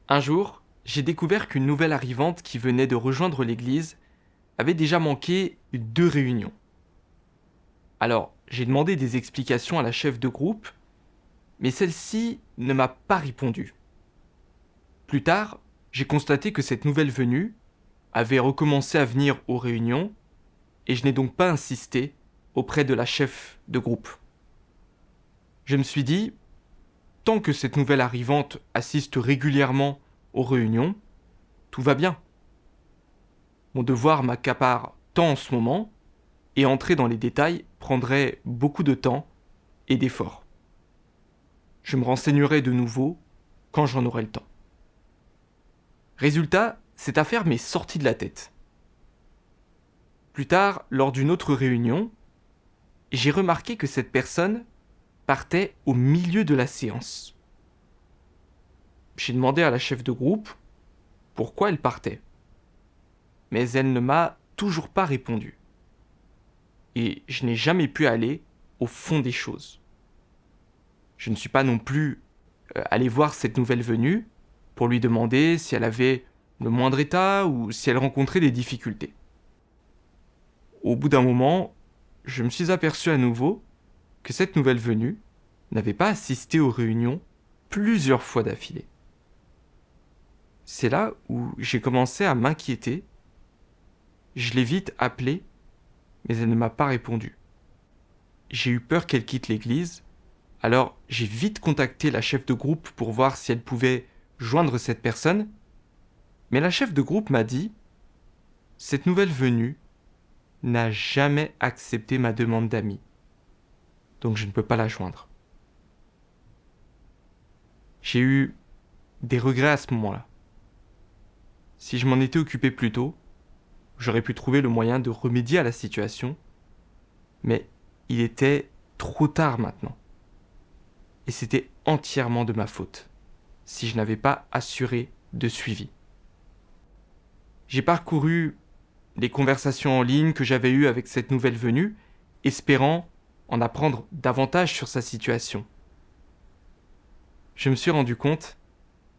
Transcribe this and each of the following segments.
Un jour, j'ai découvert qu'une nouvelle arrivante qui venait de rejoindre l'église avait déjà manqué 2 réunions. Alors, j'ai demandé des explications à la chef de groupe, mais celle-ci ne m'a pas répondu. Plus tard, j'ai constaté que cette nouvelle venue avait recommencé à venir aux réunions et je n'ai donc pas insisté auprès de la chef de groupe. Je me suis dit, tant que cette nouvelle arrivante assiste régulièrement aux réunions, tout va bien. Mon devoir m'accapare tant en ce moment, et entrer dans les détails prendrait beaucoup de temps et d'efforts. Je me renseignerai de nouveau quand j'en aurai le temps. Résultat, cette affaire m'est sortie de la tête. Plus tard, lors d'une autre réunion, j'ai remarqué que cette personne partait au milieu de la séance. J'ai demandé à la chef de groupe pourquoi elle partait, mais elle ne m'a toujours pas répondu. Et je n'ai jamais pu aller au fond des choses. Je ne suis pas non plus allé voir cette nouvelle venue pour lui demander si elle avait le moindre état ou si elle rencontrait des difficultés. Au bout d'un moment, je me suis aperçu à nouveau que cette nouvelle venue n'avait pas assisté aux réunions plusieurs fois d'affilée. C'est là où j'ai commencé à m'inquiéter. Je l'ai vite appelée, mais elle ne m'a pas répondu. J'ai eu peur qu'elle quitte l'église, alors j'ai vite contacté la chef de groupe pour voir si elle pouvait joindre cette personne, mais la chef de groupe m'a dit « Cette nouvelle venue n'a jamais accepté ma demande d'amis, donc je ne peux pas la joindre. » J'ai eu des regrets à ce moment-là. Si je m'en étais occupé plus tôt, j'aurais pu trouver le moyen de remédier à la situation, mais il était trop tard maintenant. Et c'était entièrement de ma faute, si je n'avais pas assuré de suivi. J'ai parcouru les conversations en ligne que j'avais eues avec cette nouvelle venue, espérant en apprendre davantage sur sa situation. Je me suis rendu compte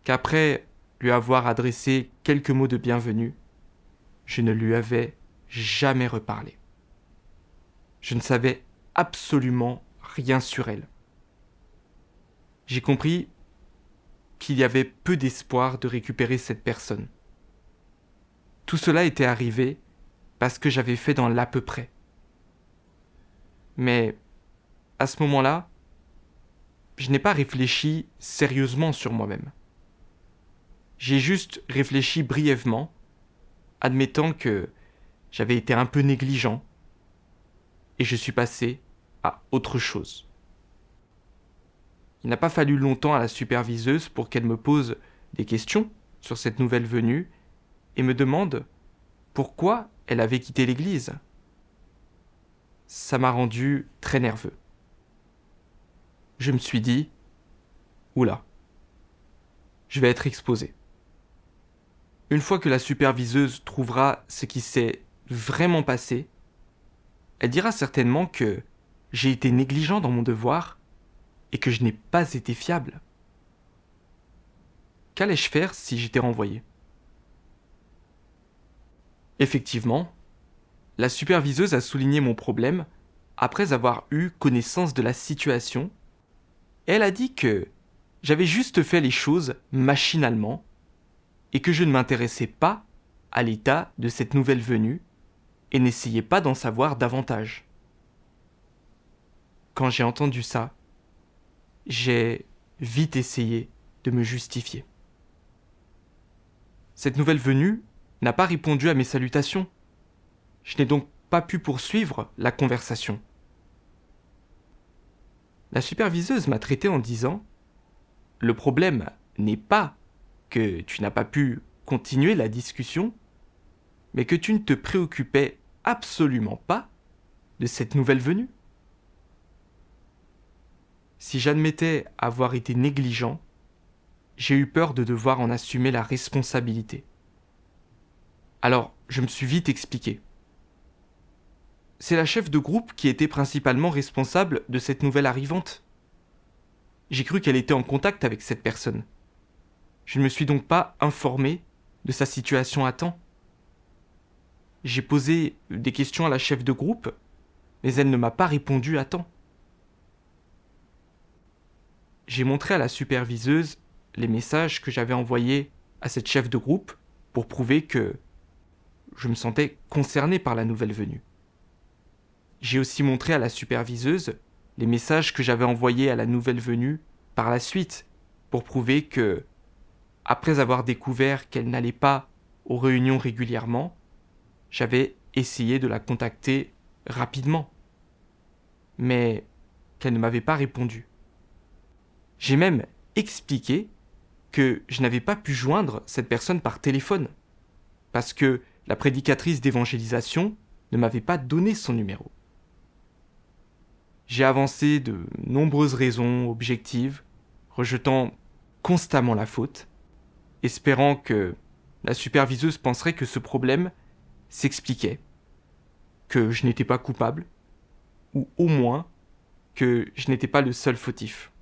qu'après lui avoir adressé quelques mots de bienvenue, je ne lui avais jamais reparlé. Je ne savais absolument rien sur elle. J'ai compris qu'il y avait peu d'espoir de récupérer cette personne. Tout cela était arrivé parce que j'avais fait dans l'à peu près. Mais à ce moment-là, je n'ai pas réfléchi sérieusement sur moi-même. J'ai juste réfléchi brièvement, admettant que j'avais été un peu négligent, et je suis passé à autre chose. Il n'a pas fallu longtemps à la superviseuse pour qu'elle me pose des questions sur cette nouvelle venue et me demande pourquoi elle avait quitté l'église. Ça m'a rendu très nerveux. Je me suis dit, oula, je vais être exposé. Une fois que la superviseuse trouvera ce qui s'est vraiment passé, elle dira certainement que j'ai été négligent dans mon devoir et que je n'ai pas été fiable. Qu'allais-je faire si j'étais renvoyé ? Effectivement, la superviseuse a souligné mon problème après avoir eu connaissance de la situation. Et elle a dit que j'avais juste fait les choses machinalement et que je ne m'intéressais pas à l'état de cette nouvelle venue et n'essayais pas d'en savoir davantage. Quand j'ai entendu ça, j'ai vite essayé de me justifier. Cette nouvelle venue n'a pas répondu à mes salutations. Je n'ai donc pas pu poursuivre la conversation. La superviseuse m'a traité en disant « Le problème n'est pas que tu n'as pas pu continuer la discussion, mais que tu ne te préoccupais absolument pas de cette nouvelle venue. » Si j'admettais avoir été négligent, j'ai eu peur de devoir en assumer la responsabilité. Alors, je me suis vite expliqué. C'est la chef de groupe qui était principalement responsable de cette nouvelle arrivante. J'ai cru qu'elle était en contact avec cette personne. Je ne me suis donc pas informé de sa situation à temps. J'ai posé des questions à la chef de groupe, mais elle ne m'a pas répondu à temps. J'ai montré à la superviseuse les messages que j'avais envoyés à cette chef de groupe pour prouver que je me sentais concerné par la nouvelle venue. J'ai aussi montré à la superviseuse les messages que j'avais envoyés à la nouvelle venue par la suite pour prouver que, après avoir découvert qu'elle n'allait pas aux réunions régulièrement, j'avais essayé de la contacter rapidement, mais qu'elle ne m'avait pas répondu. J'ai même expliqué que je n'avais pas pu joindre cette personne par téléphone, parce que la prédicatrice d'évangélisation ne m'avait pas donné son numéro. J'ai avancé de nombreuses raisons objectives, rejetant constamment la faute, espérant que la superviseuse penserait que ce problème s'expliquait, que je n'étais pas coupable, ou au moins que je n'étais pas le seul fautif.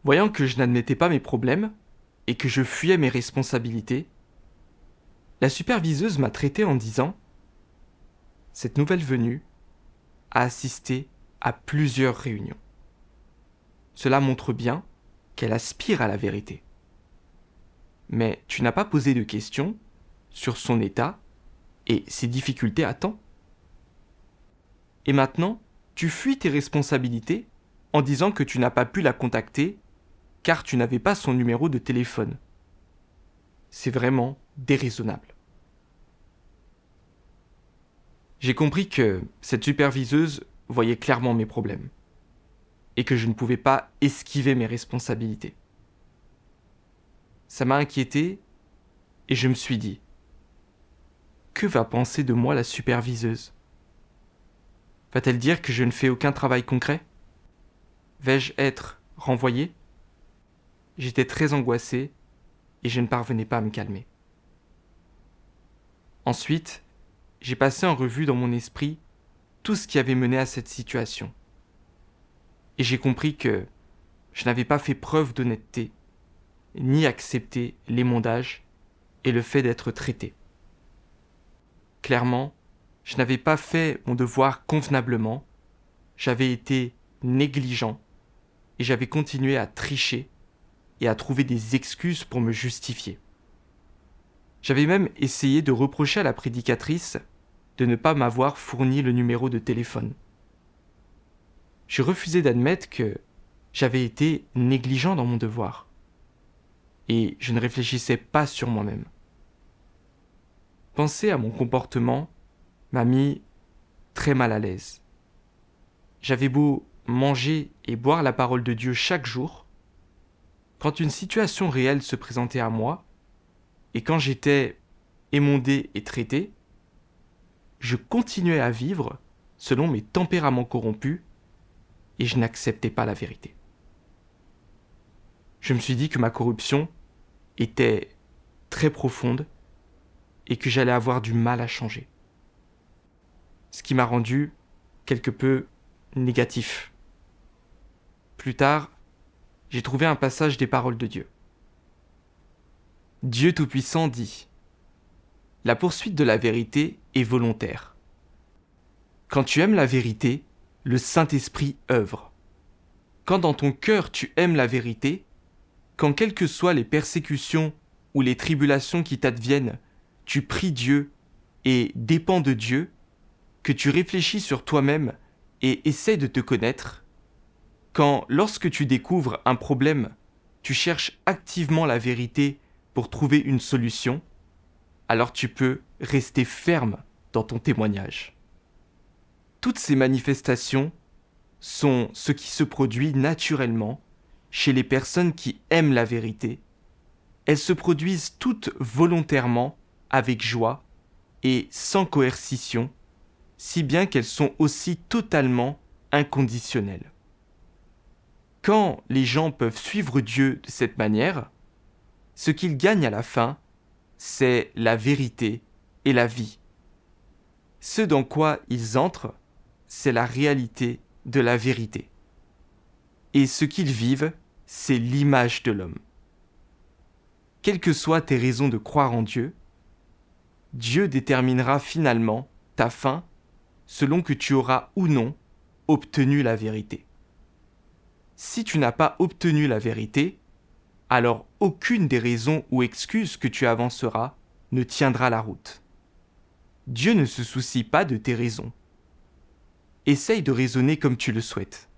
Voyant que je n'admettais pas mes problèmes et que je fuyais mes responsabilités, la superviseuse m'a traité en disant « Cette nouvelle venue a assisté à plusieurs réunions. Cela montre bien qu'elle aspire à la vérité. Mais tu n'as pas posé de questions sur son état et ses difficultés à temps. Et maintenant, tu fuis tes responsabilités en disant que tu n'as pas pu la contacter car tu n'avais pas son numéro de téléphone. C'est vraiment déraisonnable. » J'ai compris que cette superviseuse voyait clairement mes problèmes et que je ne pouvais pas esquiver mes responsabilités. Ça m'a inquiété et je me suis dit « Que va penser de moi la superviseuse ? Va-t-elle dire que je ne fais aucun travail concret ? Vais-je être renvoyé ? » J'étais très angoissé et je ne parvenais pas à me calmer. Ensuite, j'ai passé en revue dans mon esprit tout ce qui avait mené à cette situation. Et j'ai compris que je n'avais pas fait preuve d'honnêteté, ni accepté l'émondage et le fait d'être traité. Clairement, je n'avais pas fait mon devoir convenablement, j'avais été négligent et j'avais continué à tricher et à trouver des excuses pour me justifier. J'avais même essayé de reprocher à la prédicatrice de ne pas m'avoir fourni le numéro de téléphone. Je refusais d'admettre que j'avais été négligent dans mon devoir. Et je ne réfléchissais pas sur moi-même. Penser à mon comportement m'a mis très mal à l'aise. J'avais beau manger et boire la parole de Dieu chaque jour, quand une situation réelle se présentait à moi, et quand j'étais émondé et traité, je continuais à vivre selon mes tempéraments corrompus et je n'acceptais pas la vérité. Je me suis dit que ma corruption était très profonde et que j'allais avoir du mal à changer. Ce qui m'a rendu quelque peu négatif. Plus tard, j'ai trouvé un passage des paroles de Dieu. Dieu Tout-Puissant dit : La poursuite de la vérité est volontaire. Quand tu aimes la vérité, le Saint-Esprit œuvre. Quand dans ton cœur tu aimes la vérité, quand quelles que soient les persécutions ou les tribulations qui t'adviennent, tu pries Dieu et dépends de Dieu, que tu réfléchis sur toi-même et essaies de te connaître, quand lorsque tu découvres un problème, tu cherches activement la vérité pour trouver une solution, alors tu peux rester ferme dans ton témoignage. Toutes ces manifestations sont ce qui se produit naturellement chez les personnes qui aiment la vérité. Elles se produisent toutes volontairement, avec joie et sans coercition, si bien qu'elles sont aussi totalement inconditionnelles. Quand les gens peuvent suivre Dieu de cette manière, ce qu'ils gagnent à la fin, c'est la vérité et la vie. Ce dans quoi ils entrent, c'est la réalité de la vérité. Et ce qu'ils vivent, c'est l'image de l'homme. Quelles que soient tes raisons de croire en Dieu, Dieu déterminera finalement ta fin selon que tu auras ou non obtenu la vérité. Si tu n'as pas obtenu la vérité, alors aucune des raisons ou excuses que tu avanceras ne tiendra la route. Dieu ne se soucie pas de tes raisons. Essaye de raisonner comme tu le souhaites.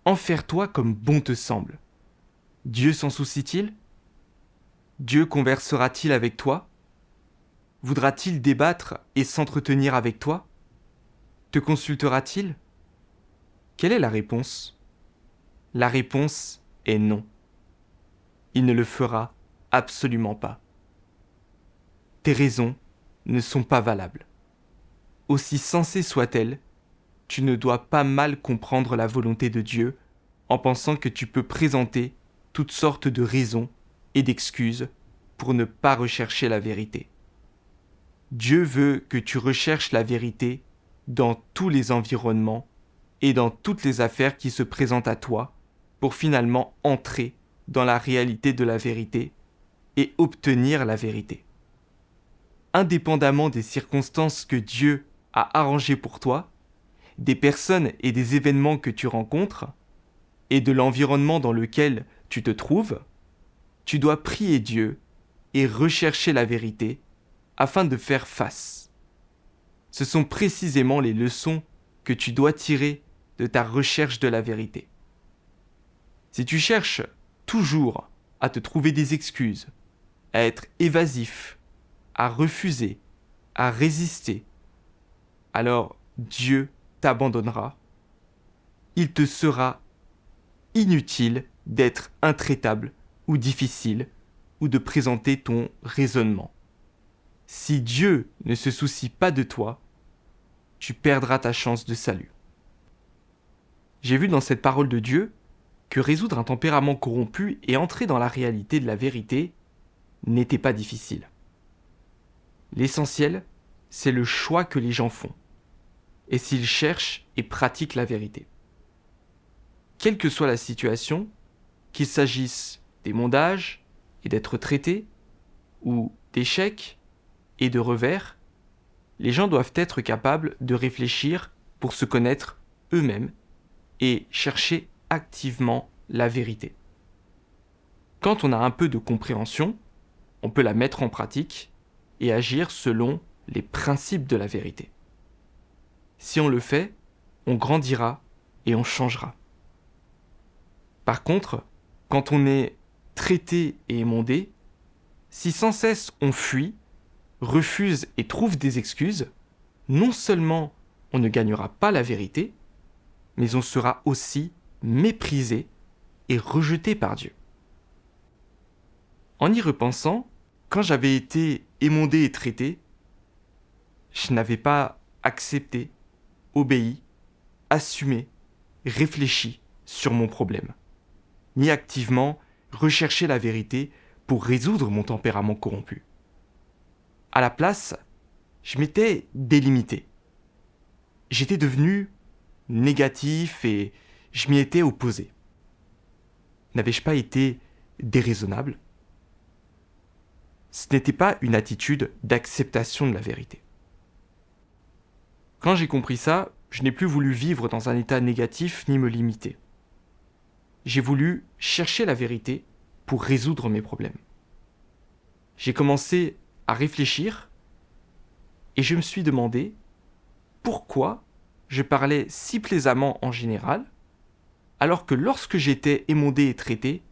Enferre-toi comme bon te semble. Dieu s'en soucie-t-il ? Dieu conversera-t-il avec toi ? Voudra-t-il débattre et s'entretenir avec toi ? Te consultera-t-il ? Quelle est la réponse ? La réponse est non. Il ne le fera absolument pas. Tes raisons ne sont pas valables. Aussi sensées soient-elles, tu ne dois pas mal comprendre la volonté de Dieu en pensant que tu peux présenter toutes sortes de raisons et d'excuses pour ne pas rechercher la vérité. Dieu veut que tu recherches la vérité dans tous les environnements et dans toutes les affaires qui se présentent à toi pour finalement entrer dans la réalité de la vérité et obtenir la vérité. Indépendamment des circonstances que Dieu a arrangées pour toi, des personnes et des événements que tu rencontres, et de l'environnement dans lequel tu te trouves, tu dois prier Dieu et rechercher la vérité afin de faire face. Ce sont précisément les leçons que tu dois tirer de ta recherche de la vérité. Si tu cherches toujours à te trouver des excuses, à être évasif, à refuser, à résister, alors Dieu t'abandonnera. Il te sera inutile d'être intraitable ou difficile ou de présenter ton raisonnement. Si Dieu ne se soucie pas de toi, tu perdras ta chance de salut. J'ai vu dans cette parole de Dieu que résoudre un tempérament corrompu et entrer dans la réalité de la vérité n'était pas difficile. L'essentiel, c'est le choix que les gens font, et s'ils cherchent et pratiquent la vérité. Quelle que soit la situation, qu'il s'agisse d'émondage et d'être traité, ou d'échecs et de revers, les gens doivent être capables de réfléchir pour se connaître eux-mêmes et chercher activement la vérité. Quand on a un peu de compréhension, on peut la mettre en pratique et agir selon les principes de la vérité. Si on le fait, on grandira et on changera. Par contre, quand on est traité et émondé, si sans cesse on fuit, refuse et trouve des excuses, non seulement on ne gagnera pas la vérité, mais on sera aussi méprisé et rejeté par Dieu. En y repensant, quand j'avais été émondé et traité, je n'avais pas accepté, obéi, assumé, réfléchi sur mon problème, ni activement recherché la vérité pour résoudre mon tempérament corrompu. À la place, je m'étais délimité. J'étais devenu négatif et je m'y étais opposé. N'avais-je pas été déraisonnable ? Ce n'était pas une attitude d'acceptation de la vérité. Quand j'ai compris ça, je n'ai plus voulu vivre dans un état négatif ni me limiter. J'ai voulu chercher la vérité pour résoudre mes problèmes. J'ai commencé à réfléchir et je me suis demandé pourquoi je parlais si plaisamment en général, alors que lorsque j'étais émondé et traité,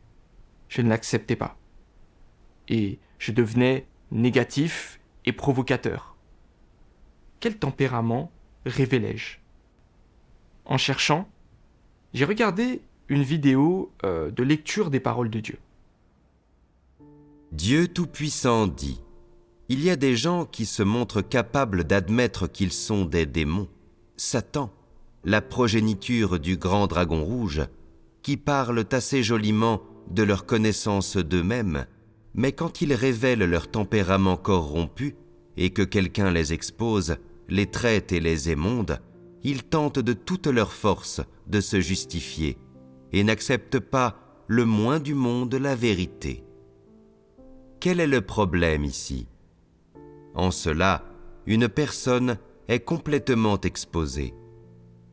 je ne l'acceptais pas. Et je devenais négatif et provocateur. Quel tempérament révélais-je ? En cherchant, j'ai regardé une vidéo de lecture des paroles de Dieu. Dieu Tout-Puissant dit : il y a des gens qui se montrent capables d'admettre qu'ils sont des démons. Satan, la progéniture du grand dragon rouge, qui parlent assez joliment de leur connaissance d'eux-mêmes, mais quand ils révèlent leur tempérament corrompu et que quelqu'un les expose, les traite et les émonde, ils tentent de toute leur force de se justifier et n'acceptent pas le moins du monde la vérité. Quel est le problème ici? En cela, une personne est complètement exposée.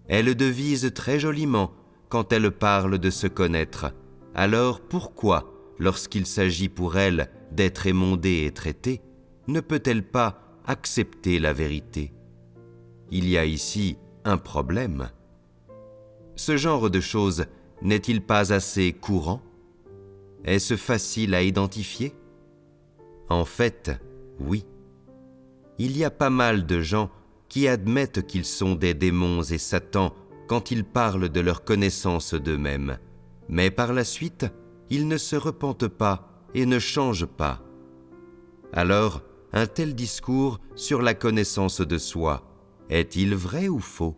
Elle devise très joliment quand elle parle de se connaître. Alors pourquoi, lorsqu'il s'agit pour elle d'être émondée et traitée, ne peut-elle pas accepter la vérité? Il y a ici un problème. Ce genre de choses n'est-il pas assez courant? Est-ce facile à identifier? En fait, oui. Il y a pas mal de gens qui admettent qu'ils sont des démons et Satan quand ils parlent de leur connaissance d'eux-mêmes, mais par la suite, ils ne se repentent pas et ne changent pas. Alors, un tel discours sur la connaissance de soi, est-il vrai ou faux?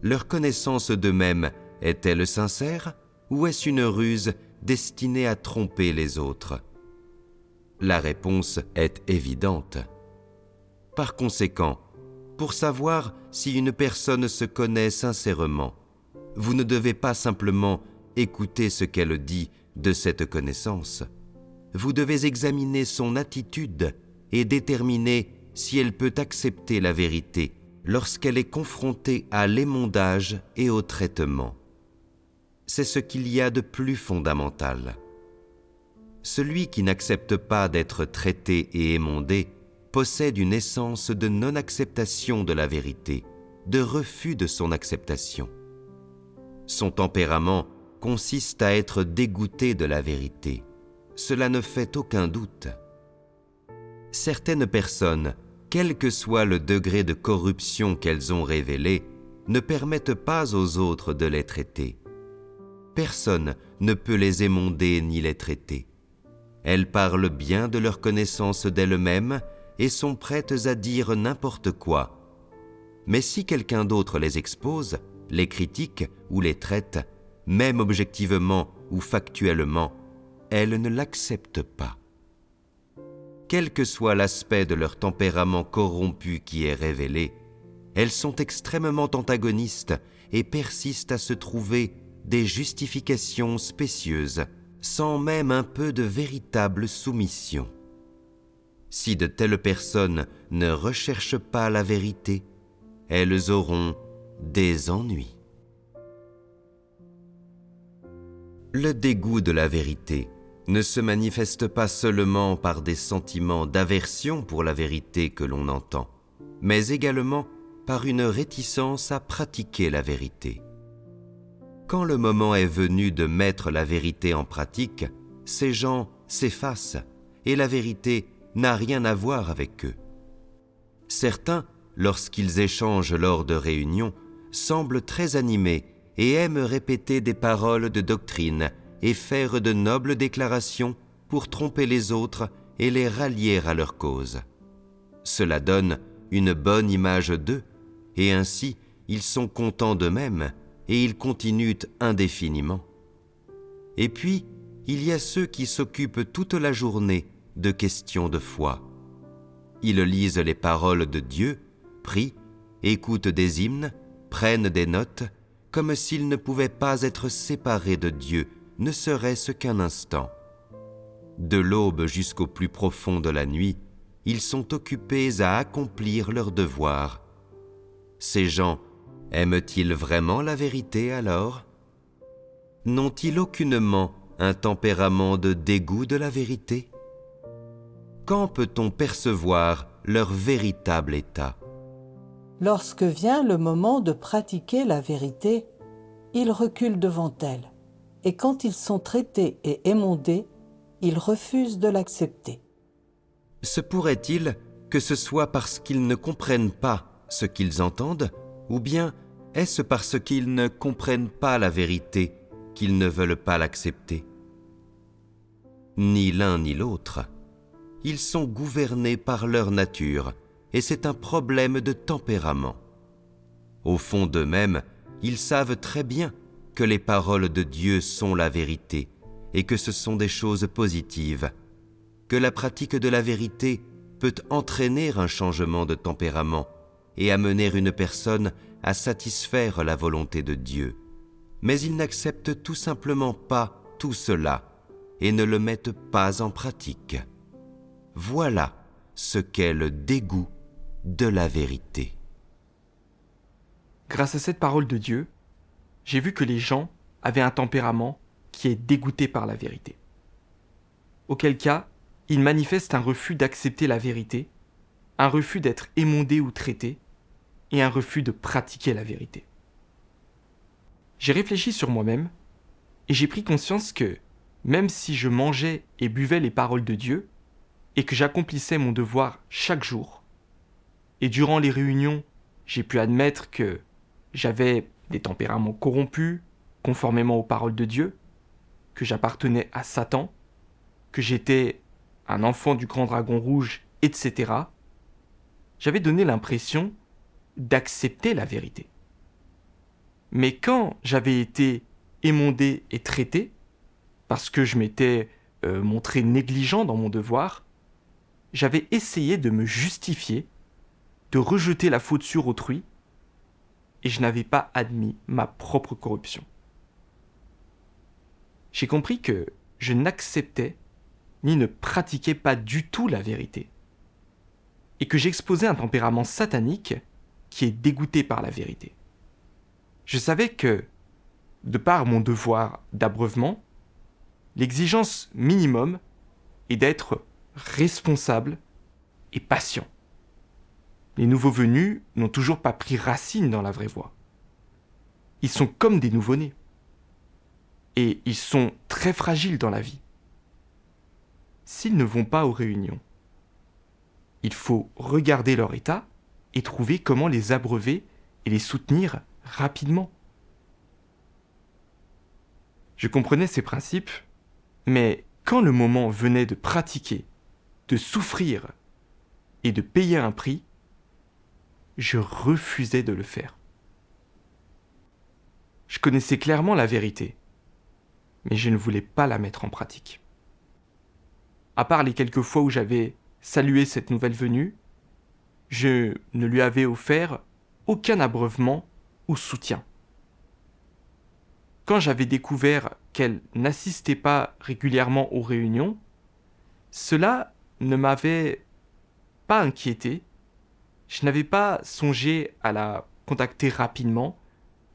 Leur connaissance d'eux-mêmes est-elle sincère ou est-ce une ruse destinée à tromper les autres? La réponse est évidente. Par conséquent, pour savoir si une personne se connaît sincèrement, vous ne devez pas simplement écouter ce qu'elle dit de cette connaissance. Vous devez examiner son attitude et déterminer si elle peut accepter la vérité lorsqu'elle est confrontée à l'émondage et au traitement. C'est ce qu'il y a de plus fondamental. Celui qui n'accepte pas d'être traité et émondé possède une essence de non-acceptation de la vérité, de refus de son acceptation. Son tempérament consiste à être dégoûté de la vérité. Cela ne fait aucun doute. Certaines personnes, quel que soit le degré de corruption qu'elles ont révélé, ne permettent pas aux autres de les traiter. Personne ne peut les émonder ni les traiter. Elles parlent bien de leur connaissance d'elles-mêmes et sont prêtes à dire n'importe quoi. Mais si quelqu'un d'autre les expose, les critique ou les traite, même objectivement ou factuellement, elles ne l'acceptent pas. Quel que soit l'aspect de leur tempérament corrompu qui est révélé, elles sont extrêmement antagonistes et persistent à se trouver des justifications spécieuses, sans même un peu de véritable soumission. Si de telles personnes ne recherchent pas la vérité, elles auront des ennuis. Le dégoût de la vérité ne se manifeste pas seulement par des sentiments d'aversion pour la vérité que l'on entend, mais également par une réticence à pratiquer la vérité. Quand le moment est venu de mettre la vérité en pratique, ces gens s'effacent et la vérité n'a rien à voir avec eux. Certains, lorsqu'ils échangent lors de réunions, semblent très animés et aiment répéter des paroles de doctrine et faire de nobles déclarations pour tromper les autres et les rallier à leur cause. Cela donne une bonne image d'eux, et ainsi ils sont contents d'eux-mêmes et ils continuent indéfiniment. Et puis, il y a ceux qui s'occupent toute la journée de questions de foi. Ils lisent les paroles de Dieu, prient, écoutent des hymnes, prennent des notes, comme s'ils ne pouvaient pas être séparés de Dieu, ne serait-ce qu'un instant. De l'aube jusqu'au plus profond de la nuit, ils sont occupés à accomplir leurs devoirs. Ces gens aiment-ils vraiment la vérité alors? N'ont-ils aucunement un tempérament de dégoût de la vérité? Quand peut-on percevoir leur véritable état? Lorsque vient le moment de pratiquer la vérité, ils reculent devant elle, et quand ils sont traités et émondés, ils refusent de l'accepter. Se pourrait-il que ce soit parce qu'ils ne comprennent pas ce qu'ils entendent, ou bien est-ce parce qu'ils ne comprennent pas la vérité qu'ils ne veulent pas l'accepter? Ni l'un ni l'autre. Ils sont gouvernés par leur nature, et c'est un problème de tempérament. Au fond d'eux-mêmes, ils savent très bien que les paroles de Dieu sont la vérité, et que ce sont des choses positives, que la pratique de la vérité peut entraîner un changement de tempérament et amener une personne à satisfaire la volonté de Dieu. Mais ils n'acceptent tout simplement pas tout cela et ne le mettent pas en pratique. Voilà ce qu'est le dégoût de la vérité. Grâce à cette parole de Dieu, j'ai vu que les gens avaient un tempérament qui est dégoûté par la vérité. Auquel cas, ils manifestent un refus d'accepter la vérité, un refus d'être émondés ou traités, et un refus de pratiquer la vérité. J'ai réfléchi sur moi-même, et j'ai pris conscience que, même si je mangeais et buvais les paroles de Dieu, et que j'accomplissais mon devoir chaque jour, et durant les réunions, j'ai pu admettre que j'avais des tempéraments corrompus, conformément aux paroles de Dieu, que j'appartenais à Satan, que j'étais un enfant du grand dragon rouge, etc., j'avais donné l'impression d'accepter la vérité. Mais quand j'avais été émondé et traité, parce que je m'étais montré négligent dans mon devoir, j'avais essayé de me justifier, de rejeter la faute sur autrui, et je n'avais pas admis ma propre corruption. J'ai compris que je n'acceptais ni ne pratiquais pas du tout la vérité, et que j'exposais un tempérament satanique qui est dégoûté par la vérité. Je savais que, de par mon devoir d'abreuvement, l'exigence minimum est d'être responsable et patient. Les nouveaux venus n'ont toujours pas pris racine dans la vraie voie. Ils sont comme des nouveau-nés. Et ils sont très fragiles dans la vie. S'ils ne vont pas aux réunions, il faut regarder leur état et trouver comment les abreuver et les soutenir rapidement. Je comprenais ces principes, mais quand le moment venait de pratiquer, de souffrir et de payer un prix, je refusais de le faire. Je connaissais clairement la vérité, mais je ne voulais pas la mettre en pratique. À part les quelques fois où j'avais salué cette nouvelle venue, je ne lui avais offert aucun abreuvement ou soutien. Quand j'avais découvert qu'elle n'assistait pas régulièrement aux réunions, cela ne m'avait pas inquiété. Je n'avais pas songé à la contacter rapidement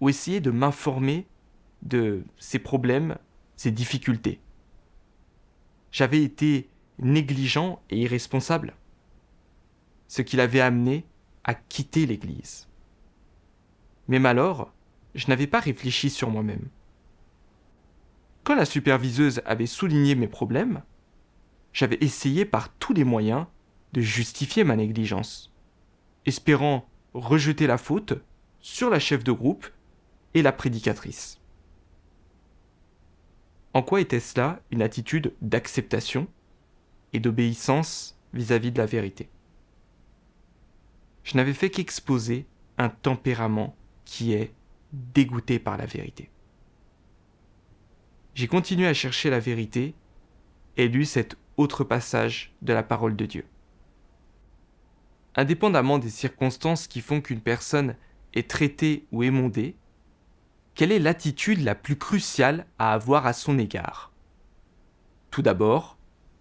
ou essayer de m'informer de ses problèmes, ses difficultés. J'avais été négligent et irresponsable, ce qui l'avait amené à quitter l'Église. Même alors, je n'avais pas réfléchi sur moi-même. Quand la superviseuse avait souligné mes problèmes, j'avais essayé par tous les moyens de justifier ma négligence, espérant rejeter la faute sur la chef de groupe et la prédicatrice. En quoi était cela une attitude d'acceptation et d'obéissance vis-à-vis de la vérité? Je n'avais fait qu'exposer un tempérament qui est dégoûté par la vérité. J'ai continué à chercher la vérité et lu cet autre passage de la parole de Dieu. Indépendamment des circonstances qui font qu'une personne est traitée ou émondée, quelle est l'attitude la plus cruciale à avoir à son égard? Tout d'abord,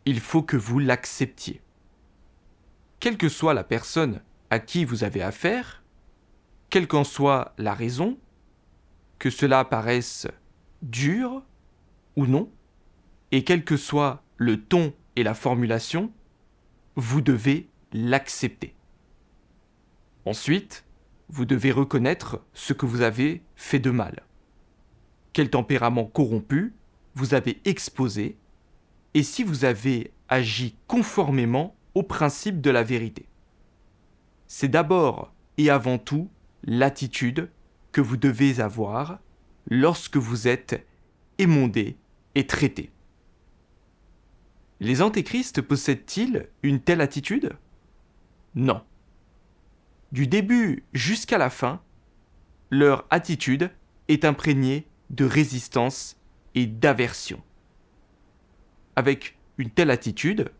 il faut que vous l'acceptiez. Quelle que soit la personne à qui vous avez affaire, quelle qu'en soit la raison, que cela paraisse dur ou non, et quel que soit le ton et la formulation, vous devez l'accepter. Ensuite, vous devez reconnaître ce que vous avez fait de mal. Quel tempérament corrompu vous avez exposé et si vous avez agi conformément aux principes de la vérité. C'est d'abord et avant tout l'attitude que vous devez avoir lorsque vous êtes émondé et traité. Les antéchrists possèdent-ils une telle attitude? Non. Du début jusqu'à la fin, leur attitude est imprégnée de résistance et d'aversion. Avec une telle attitude,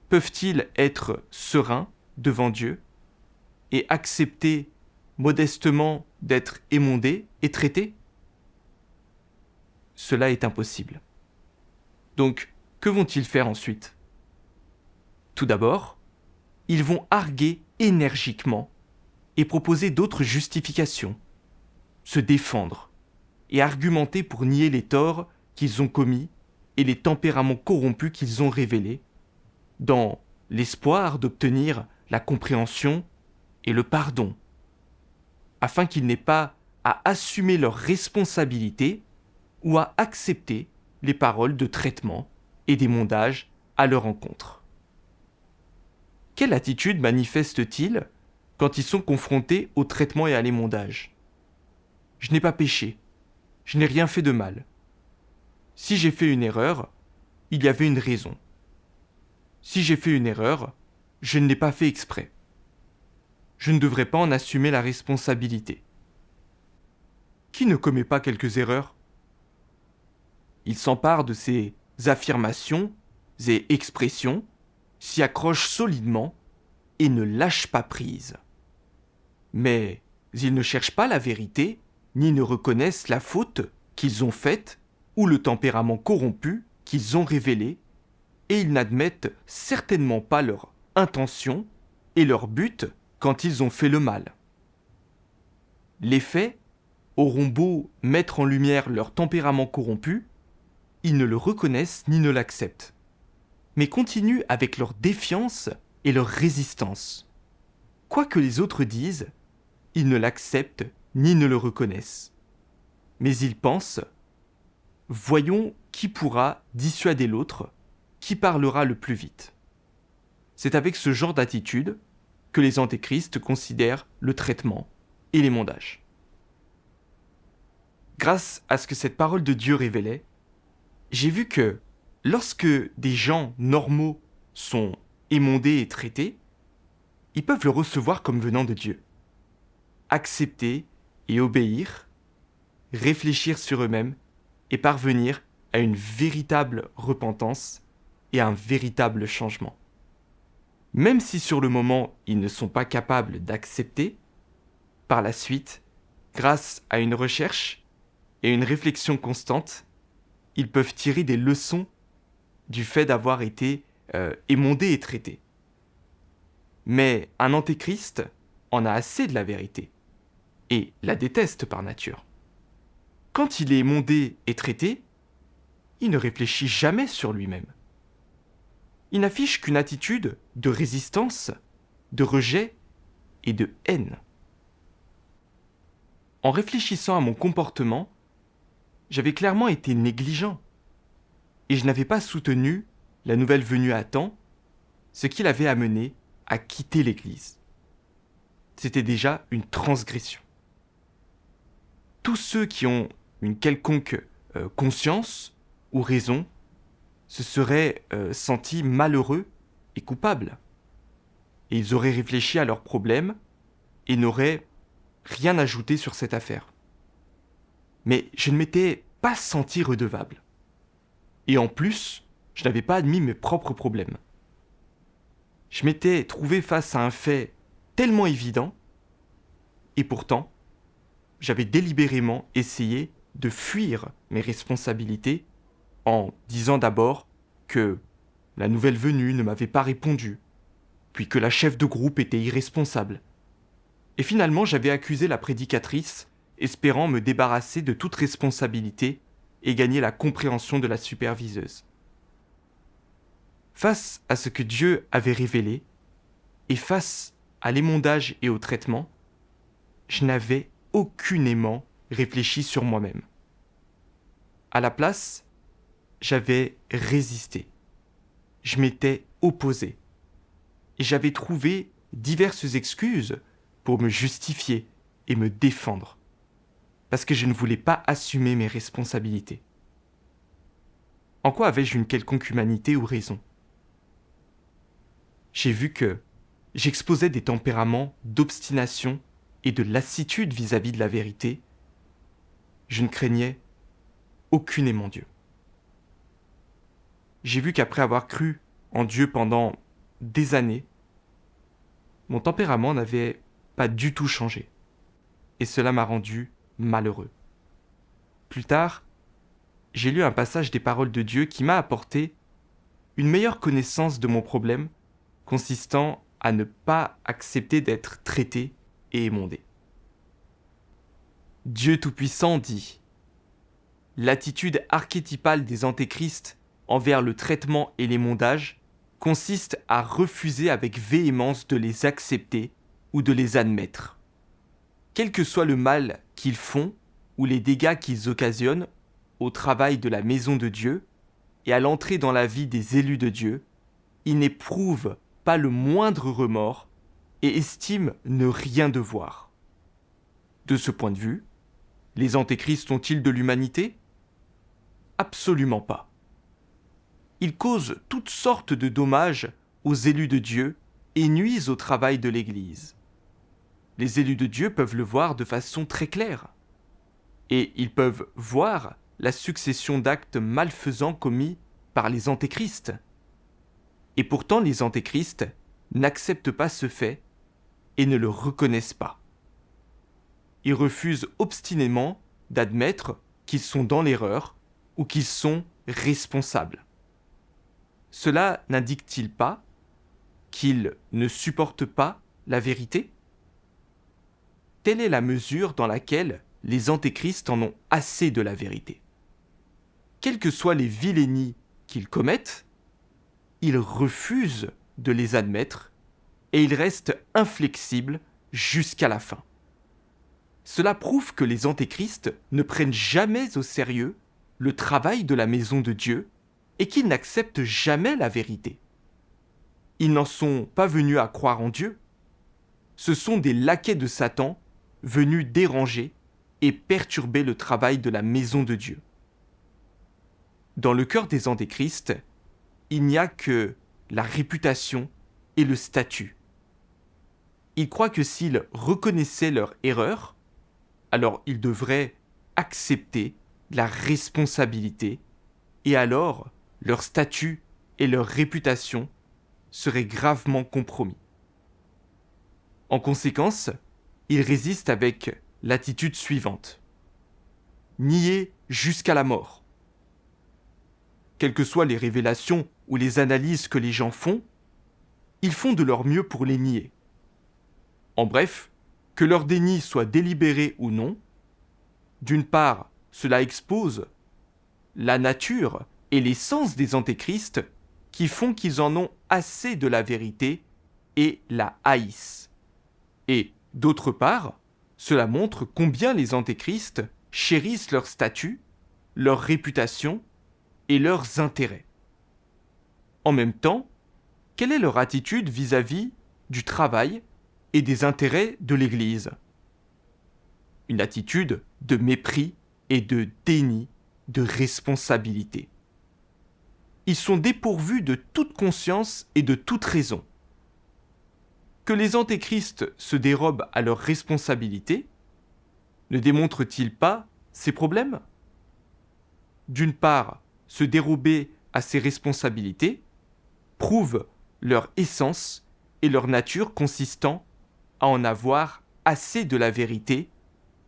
peuvent-ils être sereins devant Dieu et accepter modestement d'être émondés et traités? Cela est impossible. Donc, que vont-ils faire ensuite? Tout d'abord, ils vont arguer énergiquement et proposer d'autres justifications, se défendre et argumenter pour nier les torts qu'ils ont commis et les tempéraments corrompus qu'ils ont révélés, dans l'espoir d'obtenir la compréhension et le pardon, afin qu'ils n'aient pas à assumer leurs responsabilités ou à accepter les paroles de traitement et d'émondage à leur encontre. Quelle attitude manifestent-ils quand ils sont confrontés au traitement et à l'émondage? Je n'ai pas péché, je n'ai rien fait de mal. Si j'ai fait une erreur, il y avait une raison. Si j'ai fait une erreur, je ne l'ai pas fait exprès. Je ne devrais pas en assumer la responsabilité. Qui ne commet pas quelques erreurs? Il s'empare de ces affirmations et expressions, s'y accroche solidement et ne lâche pas prise. Mais ils ne cherchent pas la vérité, ni ne reconnaissent la faute qu'ils ont faite ou le tempérament corrompu qu'ils ont révélé, et ils n'admettent certainement pas leur intention et leur but quand ils ont fait le mal. Les faits auront beau mettre en lumière leur tempérament corrompu, ils ne le reconnaissent ni ne l'acceptent, mais continuent avec leur défiance et leur résistance. Quoi que les autres disent, ils ne l'acceptent ni ne le reconnaissent. Mais ils pensent « Voyons qui pourra dissuader l'autre, qui parlera le plus vite. » C'est avec ce genre d'attitude que les antéchrists considèrent le traitement et l'émondage. Grâce à ce que cette parole de Dieu révélait, j'ai vu que lorsque des gens normaux sont émondés et traités, ils peuvent le recevoir comme venant de Dieu. Accepter et obéir, réfléchir sur eux-mêmes et parvenir à une véritable repentance et à un véritable changement. Même si sur le moment ils ne sont pas capables d'accepter, par la suite, grâce à une recherche et une réflexion constante, ils peuvent tirer des leçons du fait d'avoir été émondés et traités. Mais un antéchrist en a assez de la vérité et la déteste par nature. Quand il est émondé et traité, il ne réfléchit jamais sur lui-même. Il n'affiche qu'une attitude de résistance, de rejet et de haine. En réfléchissant à mon comportement, j'avais clairement été négligent et je n'avais pas soutenu la nouvelle venue à temps, ce qui l'avait amené à quitter l'Église. C'était déjà une transgression. Tous ceux qui ont une quelconque conscience ou raison se seraient sentis malheureux et coupables. Et ils auraient réfléchi à leurs problèmes et n'auraient rien ajouté sur cette affaire. Mais je ne m'étais pas senti redevable. Et en plus, je n'avais pas admis mes propres problèmes. Je m'étais trouvé face à un fait tellement évident, et pourtant, j'avais délibérément essayé de fuir mes responsabilités en disant d'abord que la nouvelle venue ne m'avait pas répondu, puis que la chef de groupe était irresponsable. Et finalement, j'avais accusé la prédicatrice, espérant me débarrasser de toute responsabilité et gagner la compréhension de la superviseuse. Face à ce que Dieu avait révélé, et face à l'émondage et au traitement, je n'avais aucunement réfléchi sur moi-même. À la place, j'avais résisté. Je m'étais opposé. Et j'avais trouvé diverses excuses pour me justifier et me défendre, parce que je ne voulais pas assumer mes responsabilités. En quoi avais-je une quelconque humanité ou raison? J'ai vu que j'exposais des tempéraments d'obstination et de lassitude vis-à-vis de la vérité. Je ne craignais aucunément Dieu. J'ai vu qu'après avoir cru en Dieu pendant des années, mon tempérament n'avait pas du tout changé. Et cela m'a rendu malheureux. Plus tard, j'ai lu un passage des paroles de Dieu qui m'a apporté une meilleure connaissance de mon problème, consistant à ne pas accepter d'être traité et émondé. Dieu Tout-Puissant dit : l'attitude archétypale des antéchrists envers le traitement et l'émondage consiste à refuser avec véhémence de les accepter ou de les admettre. Quel que soit le mal qu'ils font ou les dégâts qu'ils occasionnent au travail de la maison de Dieu et à l'entrée dans la vie des élus de Dieu, ils n'éprouvent pas le moindre remords et estiment ne rien devoir. De ce point de vue, les antéchrists ont-ils de l'humanité ? Absolument pas. Ils causent toutes sortes de dommages aux élus de Dieu et nuisent au travail de l'Église. Les élus de Dieu peuvent le voir de façon très claire. Et ils peuvent voir la succession d'actes malfaisants commis par les antéchrists. Et pourtant, les antéchrists n'acceptent pas ce fait et ne le reconnaissent pas. Ils refusent obstinément d'admettre qu'ils sont dans l'erreur ou qu'ils sont responsables. Cela n'indique-t-il pas qu'ils ne supportent pas la vérité ? Telle est la mesure dans laquelle les antéchrists en ont assez de la vérité. Quelles que soient les vilainies qu'ils commettent, ils refusent de les admettre et ils restent inflexibles jusqu'à la fin. Cela prouve que les antéchrists ne prennent jamais au sérieux le travail de la maison de Dieu et qu'ils n'acceptent jamais la vérité. Ils n'en sont pas venus à croire en Dieu. Ce sont des laquais de Satan venus déranger et perturber le travail de la maison de Dieu. Dans le cœur des antéchrists, il n'y a que la réputation et le statut. Ils croient que s'ils reconnaissaient leur erreur, alors ils devraient accepter la responsabilité et alors leur statut et leur réputation seraient gravement compromis. En conséquence, ils résistent avec l'attitude suivante : nier jusqu'à la mort. Quelles que soient les révélations ou les analyses que les gens font, ils font de leur mieux pour les nier. En bref, que leur déni soit délibéré ou non, d'une part, cela expose la nature et l'essence des antéchrists qui font qu'ils en ont assez de la vérité et la haïssent. Et, d'autre part, cela montre combien les antéchrists chérissent leur statut, leur réputation et leurs intérêts. En même temps, quelle est leur attitude vis-à-vis du travail et des intérêts de l'Église ? Une attitude de mépris et de déni de responsabilité. Ils sont dépourvus de toute conscience et de toute raison. Que les antéchrists se dérobent à leurs responsabilités ne démontre-t-il pas ces problèmes ? D'une part, se dérober à ces responsabilités prouve leur essence et leur nature consistant à en avoir assez de la vérité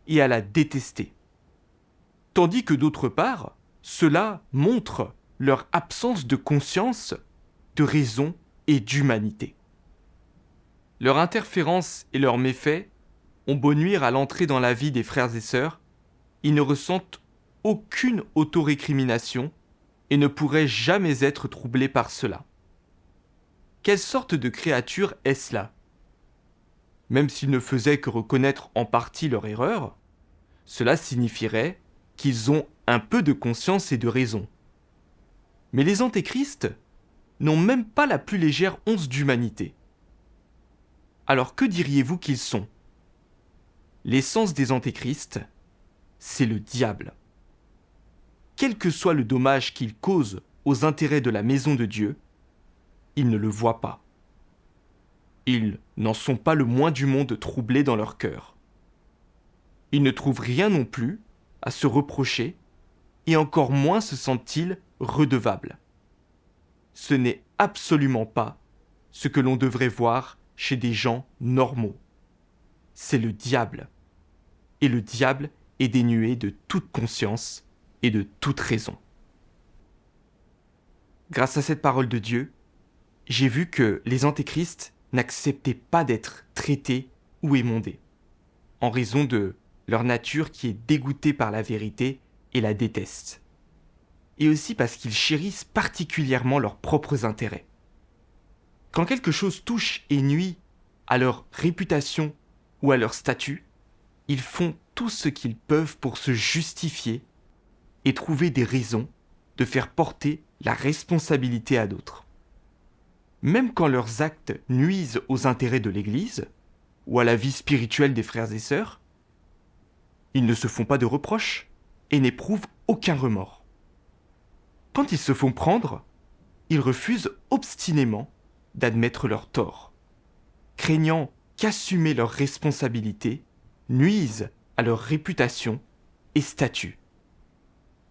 et à la détester. Tandis que d'autre part, cela montre leur absence de conscience, de raison et d'humanité. Leur interférence et leurs méfaits ont beau nuire à l'entrée dans la vie des frères et sœurs, ils ne ressentent aucune autorécrimination et ne pourraient jamais être troublés par cela. Quelle sorte de créature est-ce là ? Même s'ils ne faisaient que reconnaître en partie leur erreur, cela signifierait qu'ils ont un peu de conscience et de raison. Mais les antéchrists n'ont même pas la plus légère once d'humanité. Alors que diriez-vous qu'ils sont ? L'essence des antéchrists, c'est le diable. Quel que soit le dommage qu'ils causent aux intérêts de la maison de Dieu, ils ne le voient pas. Ils n'en sont pas le moins du monde troublés dans leur cœur. Ils ne trouvent rien non plus à se reprocher, et encore moins se sentent-ils redevables. Ce n'est absolument pas ce que l'on devrait voir chez des gens normaux. C'est le diable. Et le diable est dénué de toute conscience et de toute raison. Grâce à cette parole de Dieu, j'ai vu que les antéchrists n'acceptaient pas d'être traités ou émondés, en raison de leur nature qui est dégoûtée par la vérité et la déteste, et aussi parce qu'ils chérissent particulièrement leurs propres intérêts. Quand quelque chose touche et nuit à leur réputation ou à leur statut, ils font tout ce qu'ils peuvent pour se justifier et trouver des raisons de faire porter la responsabilité à d'autres. Même quand leurs actes nuisent aux intérêts de l'Église ou à la vie spirituelle des frères et sœurs, ils ne se font pas de reproches et n'éprouvent aucun remords. Quand ils se font prendre, ils refusent obstinément d'admettre leur tort, craignant qu'assumer leurs responsabilités nuisent à leur réputation et statut.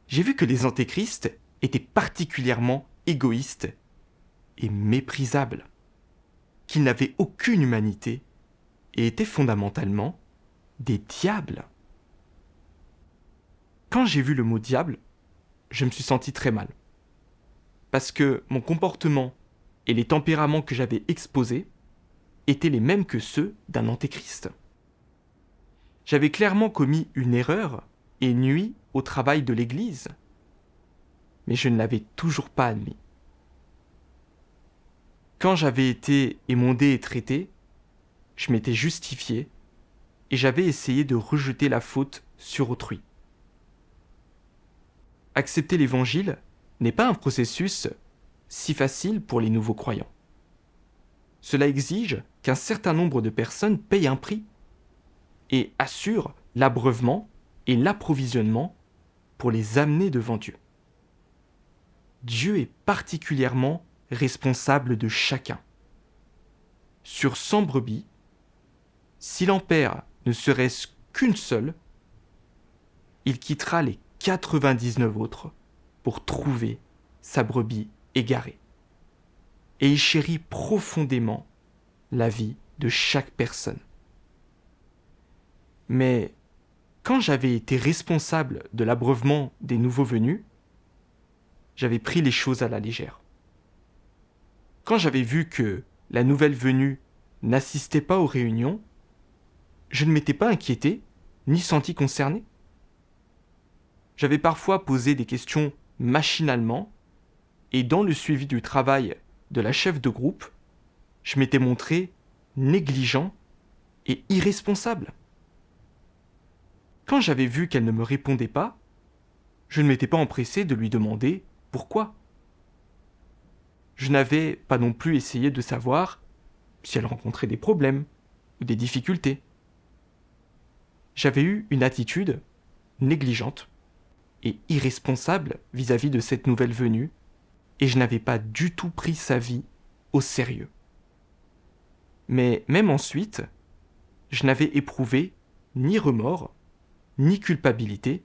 J'ai vu que les antéchrists étaient particulièrement égoïstes et méprisables, qu'ils n'avaient aucune humanité et étaient fondamentalement des diables. Quand j'ai vu le mot diable, je me suis senti très mal, parce que mon comportement et les tempéraments que j'avais exposés étaient les mêmes que ceux d'un antéchrist. J'avais clairement commis une erreur et nui au travail de l'Église, mais je ne l'avais toujours pas admis. Quand j'avais été émondé et traité, je m'étais justifié et j'avais essayé de rejeter la faute sur autrui. Accepter l'Évangile n'est pas un processus si facile pour les nouveaux croyants. Cela exige qu'un certain nombre de personnes payent un prix et assurent l'abreuvement et l'approvisionnement pour les amener devant Dieu. Dieu est particulièrement responsable de chacun. Sur 100 brebis, s'il en perd ne serait-ce qu'une seule, il quittera les 99 autres pour trouver sa brebis égarée. Et il chérit profondément la vie de chaque personne. Mais quand j'avais été responsable de l'abreuvement des nouveaux venus, j'avais pris les choses à la légère. Quand j'avais vu que la nouvelle venue n'assistait pas aux réunions, je ne m'étais pas inquiété ni senti concerné. J'avais parfois posé des questions machinalement et dans le suivi du travail de la chef de groupe, je m'étais montré négligent et irresponsable. Quand j'avais vu qu'elle ne me répondait pas, je ne m'étais pas empressé de lui demander pourquoi. Je n'avais pas non plus essayé de savoir si elle rencontrait des problèmes ou des difficultés. J'avais eu une attitude négligente et irresponsable vis-à-vis de cette nouvelle venue, et je n'avais pas du tout pris sa vie au sérieux. Mais même ensuite, je n'avais éprouvé ni remords, ni culpabilité,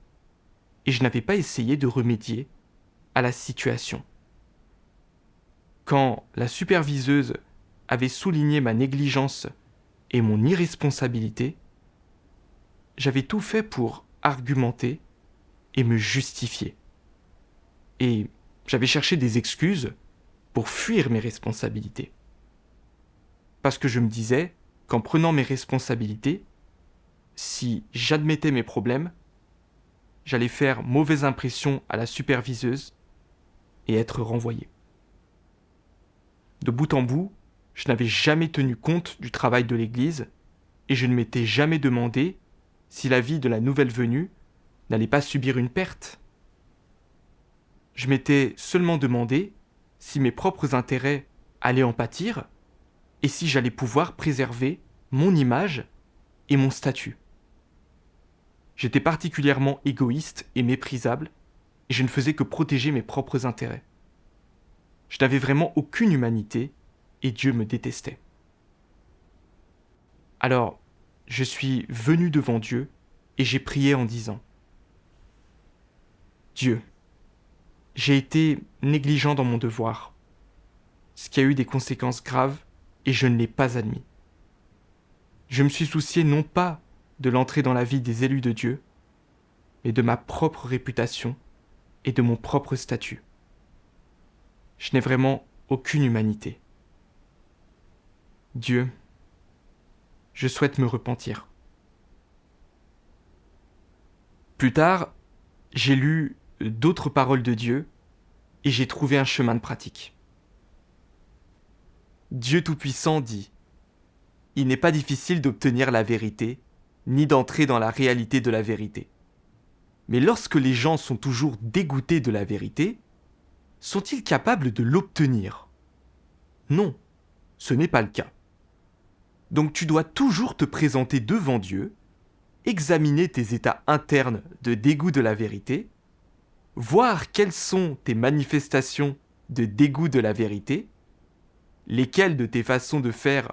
et je n'avais pas essayé de remédier à la situation. Quand la superviseuse avait souligné ma négligence et mon irresponsabilité, j'avais tout fait pour argumenter et me justifier. Et j'avais cherché des excuses pour fuir mes responsabilités. Parce que je me disais qu'en prenant mes responsabilités, si j'admettais mes problèmes, j'allais faire mauvaise impression à la superviseuse et être renvoyé. De bout en bout, je n'avais jamais tenu compte du travail de l'Église et je ne m'étais jamais demandé si la vie de la nouvelle venue n'allait pas subir une perte. Je m'étais seulement demandé si mes propres intérêts allaient en pâtir et si j'allais pouvoir préserver mon image et mon statut. J'étais particulièrement égoïste et méprisable et je ne faisais que protéger mes propres intérêts. Je n'avais vraiment aucune humanité et Dieu me détestait. Alors, je suis venu devant Dieu et j'ai prié en disant : Dieu, j'ai été négligent dans mon devoir, ce qui a eu des conséquences graves et je ne l'ai pas admis. Je me suis soucié non pas de l'entrée dans la vie des élus de Dieu, mais de ma propre réputation et de mon propre statut. Je n'ai vraiment aucune humanité. Dieu, je souhaite me repentir. Plus tard, j'ai lu d'autres paroles de Dieu et j'ai trouvé un chemin de pratique. Dieu Tout-Puissant dit « Il n'est pas difficile d'obtenir la vérité, ni d'entrer dans la réalité de la vérité. Mais lorsque les gens sont toujours dégoûtés de la vérité, sont-ils capables de l'obtenir ? Non, ce n'est pas le cas. Donc tu dois toujours te présenter devant Dieu, examiner tes états internes de dégoût de la vérité, voir quelles sont tes manifestations de dégoût de la vérité, lesquelles de tes façons de faire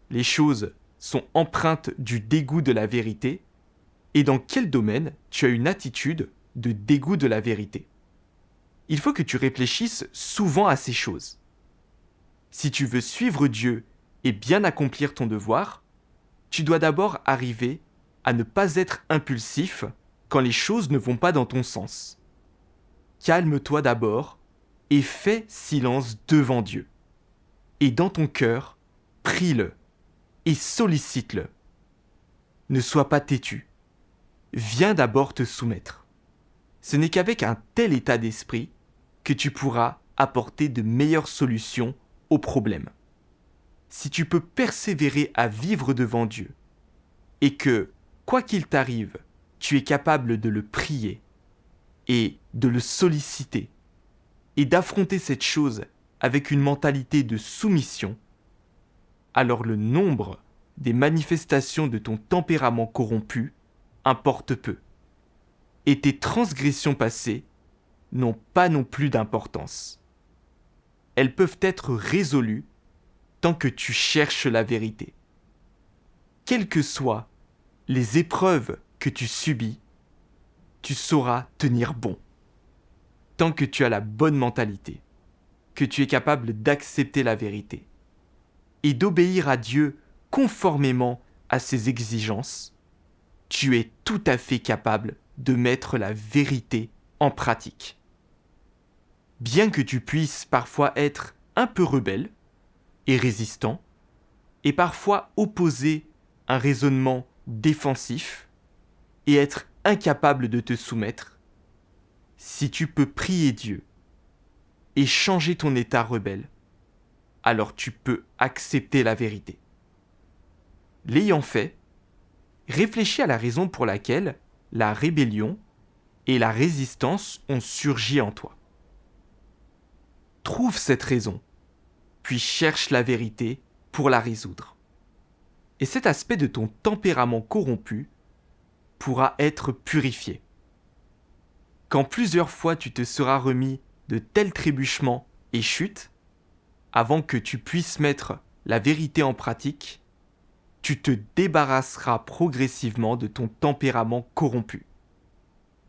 les choses sont empreintes du dégoût de la vérité, et dans quel domaine tu as une attitude de dégoût de la vérité. Il faut que tu réfléchisses souvent à ces choses. Si tu veux suivre Dieu et bien accomplir ton devoir, tu dois d'abord arriver à ne pas être impulsif quand les choses ne vont pas dans ton sens. Calme-toi d'abord et fais silence devant Dieu. Et dans ton cœur, prie-le et sollicite-le. Ne sois pas têtu. Viens d'abord te soumettre. Ce n'est qu'avec un tel état d'esprit que tu pourras apporter de meilleures solutions aux problèmes. Si tu peux persévérer à vivre devant Dieu et que, quoi qu'il t'arrive, tu es capable de le prier et de le solliciter et d'affronter cette chose avec une mentalité de soumission, alors le nombre des manifestations de ton tempérament corrompu importe peu. Et tes transgressions passées n'ont pas non plus d'importance. Elles peuvent être résolues tant que tu cherches la vérité. Quelles que soient les épreuves que tu subis, tu sauras tenir bon. Tant que tu as la bonne mentalité, que tu es capable d'accepter la vérité et d'obéir à Dieu conformément à ses exigences, tu es tout à fait capable de mettre la vérité en pratique. Bien que tu puisses parfois être un peu rebelle et résistant, et parfois opposer un raisonnement défensif et être incapable de te soumettre, si tu peux prier Dieu et changer ton état rebelle, alors tu peux accepter la vérité. L'ayant fait, réfléchis à la raison pour laquelle la rébellion et la résistance ont surgi en toi. Trouve cette raison, puis cherche la vérité pour la résoudre. Et cet aspect de ton tempérament corrompu pourra être purifié. Quand plusieurs fois tu te seras remis de tels trébuchements et chutes, avant que tu puisses mettre la vérité en pratique, tu te débarrasseras progressivement de ton tempérament corrompu.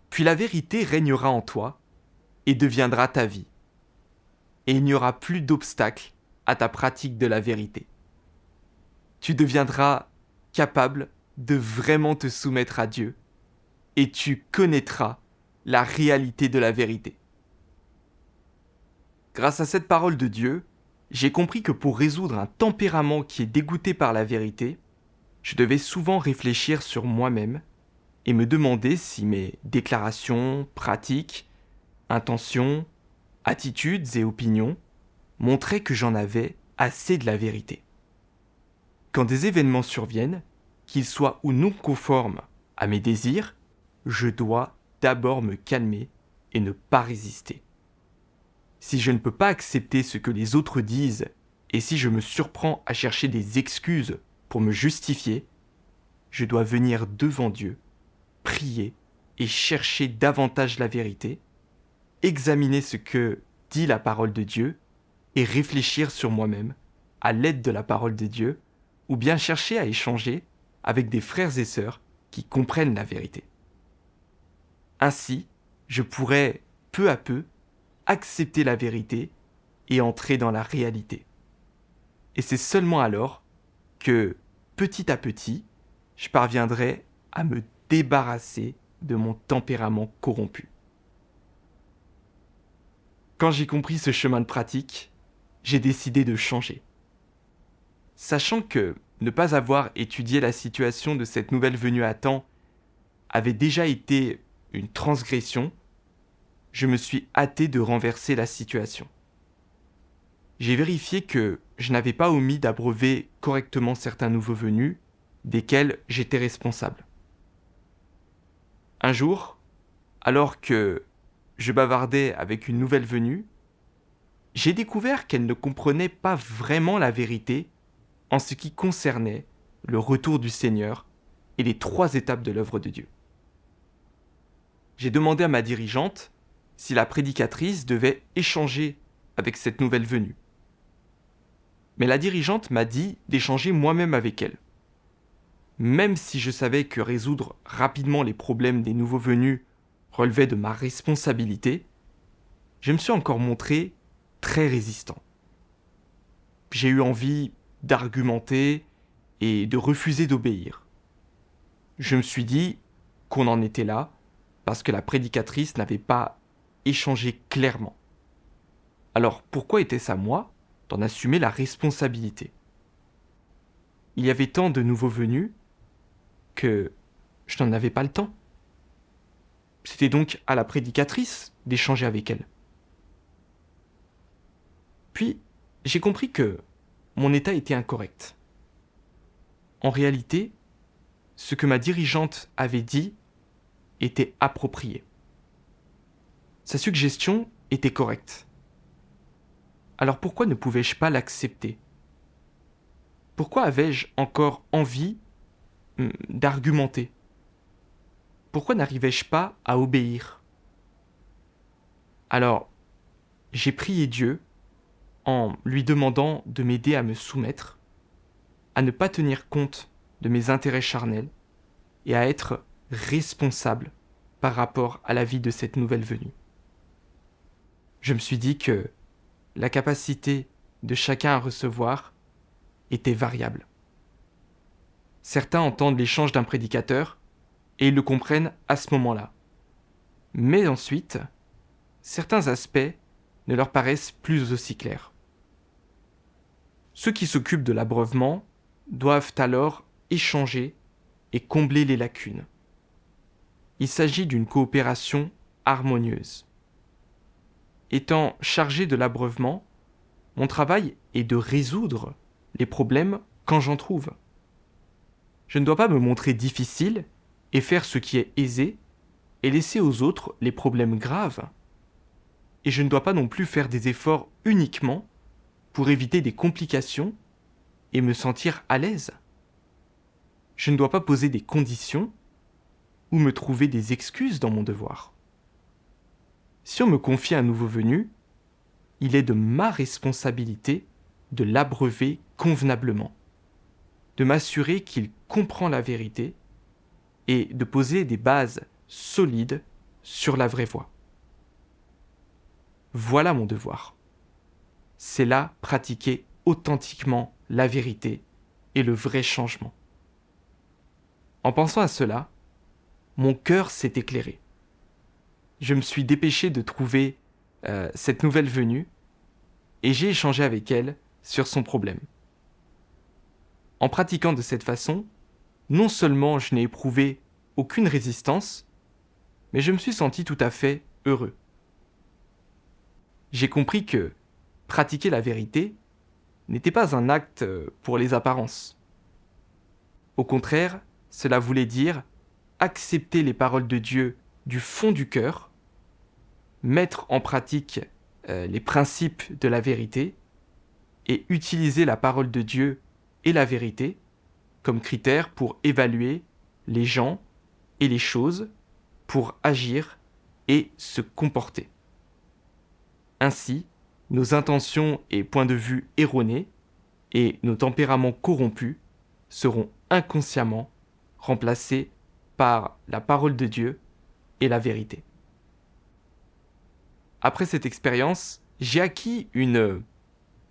Puis la vérité régnera en toi et deviendra ta vie. Et il n'y aura plus d'obstacle à ta pratique de la vérité. Tu deviendras capable de vraiment te soumettre à Dieu et tu connaîtras la réalité de la vérité. Grâce à cette parole de Dieu, j'ai compris que pour résoudre un tempérament qui est dégoûté par la vérité, je devais souvent réfléchir sur moi-même et me demander si mes déclarations, pratiques, intentions, attitudes et opinions montraient que j'en avais assez de la vérité. Quand des événements surviennent, qu'ils soient ou non conformes à mes désirs, je dois d'abord me calmer et ne pas résister. Si je ne peux pas accepter ce que les autres disent et si je me surprends à chercher des excuses pour me justifier, je dois venir devant Dieu, prier et chercher davantage la vérité, examiner ce que dit la parole de Dieu et réfléchir sur moi-même à l'aide de la parole de Dieu, ou bien chercher à échanger avec des frères et sœurs qui comprennent la vérité. Ainsi, je pourrais peu à peu accepter la vérité et entrer dans la réalité. Et c'est seulement alors que, petit à petit, je parviendrai à me débarrasser de mon tempérament corrompu. Quand j'ai compris ce chemin de pratique, j'ai décidé de changer. Sachant que ne pas avoir étudié la situation de cette nouvelle venue à temps avait déjà été une transgression, je me suis hâté de renverser la situation. J'ai vérifié que je n'avais pas omis d'abreuver correctement certains nouveaux venus, desquels j'étais responsable. Un jour, alors que je bavardais avec une nouvelle venue, j'ai découvert qu'elle ne comprenait pas vraiment la vérité en ce qui concernait le retour du Seigneur et les 3 étapes de l'œuvre de Dieu. J'ai demandé à ma dirigeante si la prédicatrice devait échanger avec cette nouvelle venue. Mais la dirigeante m'a dit d'échanger moi-même avec elle. Même si je savais que résoudre rapidement les problèmes des nouveaux venus relevait de ma responsabilité, je me suis encore montré très résistant. J'ai eu envie d'argumenter et de refuser d'obéir. Je me suis dit qu'on en était là parce que la prédicatrice n'avait pas échangé clairement. Alors pourquoi était-ce à moi d'en assumer la responsabilité ? Il y avait tant de nouveaux venus que je n'en avais pas le temps. C'était donc à la prédicatrice d'échanger avec elle. Puis, j'ai compris que mon état était incorrect. En réalité, ce que ma dirigeante avait dit était approprié. Sa suggestion était correcte. Alors pourquoi ne pouvais-je pas l'accepter ? Pourquoi avais-je encore envie d'argumenter ? Pourquoi n'arrivais-je pas à obéir ? Alors, j'ai prié Dieu en lui demandant de m'aider à me soumettre, à ne pas tenir compte de mes intérêts charnels et à être responsable par rapport à la vie de cette nouvelle venue. Je me suis dit que la capacité de chacun à recevoir était variable. Certains entendent l'échange d'un prédicateur et ils le comprennent à ce moment-là. Mais ensuite, certains aspects ne leur paraissent plus aussi clairs. Ceux qui s'occupent de l'abreuvement doivent alors échanger et combler les lacunes. Il s'agit d'une coopération harmonieuse. Étant chargé de l'abreuvement, mon travail est de résoudre les problèmes quand j'en trouve. Je ne dois pas me montrer difficile et faire ce qui est aisé et laisser aux autres les problèmes graves. Et je ne dois pas non plus faire des efforts uniquement pour éviter des complications et me sentir à l'aise. Je ne dois pas poser des conditions ou me trouver des excuses dans mon devoir. Si on me confie un nouveau venu, il est de ma responsabilité de l'abreuver convenablement, de m'assurer qu'il comprend la vérité et de poser des bases solides sur la vraie voie. Voilà mon devoir. C'est là pratiquer authentiquement la vérité et le vrai changement. En pensant à cela, mon cœur s'est éclairé. Je me suis dépêché de trouver cette nouvelle venue et j'ai échangé avec elle sur son problème. En pratiquant de cette façon, non seulement je n'ai éprouvé aucune résistance, mais je me suis senti tout à fait heureux. J'ai compris que pratiquer la vérité n'était pas un acte pour les apparences. Au contraire, cela voulait dire accepter les paroles de Dieu du fond du cœur, mettre en pratique les principes de la vérité et utiliser la parole de Dieu et la vérité comme critères pour évaluer les gens et les choses, pour agir et se comporter. Ainsi, nos intentions et points de vue erronés et nos tempéraments corrompus seront inconsciemment remplacés par la parole de Dieu et la vérité. Après cette expérience, j'ai acquis une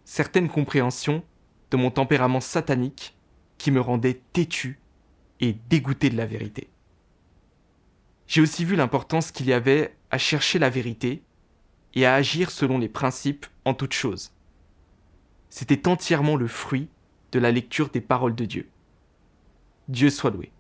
certaine compréhension de mon tempérament satanique qui me rendait têtu et dégoûté de la vérité. J'ai aussi vu l'importance qu'il y avait à chercher la vérité et à agir selon les principes en toutes choses. C'était entièrement le fruit de la lecture des paroles de Dieu. Dieu soit loué.